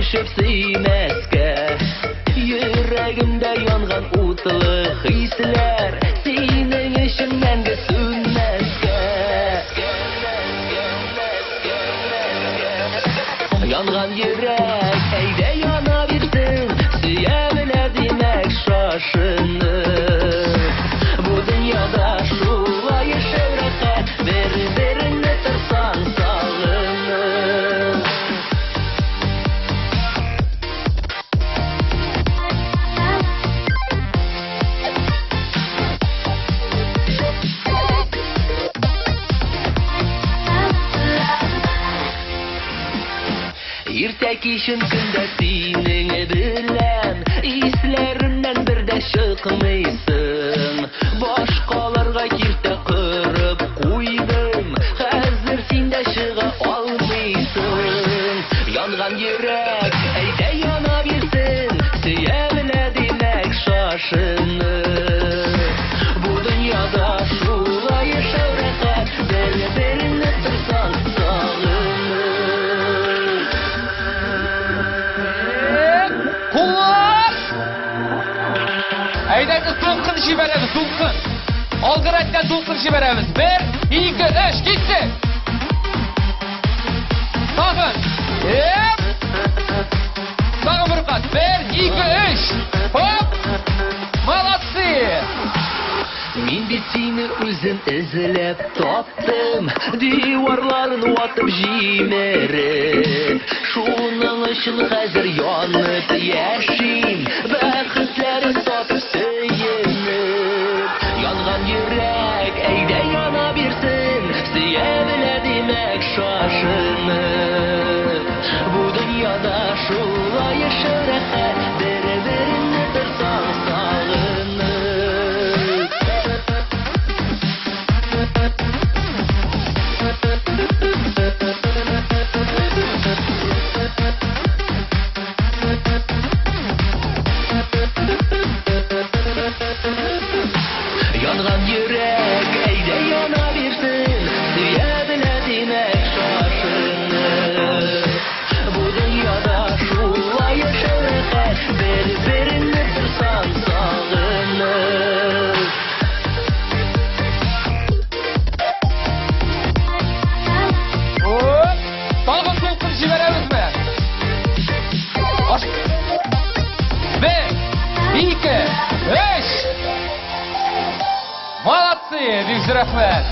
erişip siymeske. Yüreğimde yangan utlu hisler, senin için menge sönmeske. Yangan yürek eyde yana bilsin, süyemine demek şaşınır. Bu dünyada şu ayı şöhrete, birbirine tırsan sağınır. İrtek işin günde senin bilen, islerimden bir de çıkmıysın. Başkalarga kirte kırıp koydum, hazır sen de çığa almıysın. Yangan yürek eyde yana bilsin, süyemine demek şaşınır. Bu dünyada şu ayı şöhrete, birbirine tırsan sağınır. Kullar! Aydaki so'lqin ishi beramiz, so'lqin. Olg'iratdan so'lqin ishi beramiz. 1, 2, 3, ketdi. Tag'in. Hop! Tag'in bir qat. 1, 2, 3. Hop! Молодцы! Min bit seni özüm izlep taptım, divarlarını atıp jimerip. Şunun için hazır yanıp yaşayım, bakıtları satıp söyünüp. Yangan yürek eyde yana bilsin, süyemine demek şaşınır. Bu dünyada şu ayı şöhrete, birbirini tırsan sağınır. Yangan yürek eyde yana bilsin, süyemine demek şaşınır. Bu dünyada şu ayı şöhrete, birbirini tırsan sağınır. Hop! Tag'in so'lqin ishi beramizmi? 1, 2, 3. Молодцы! Büyük rahmet.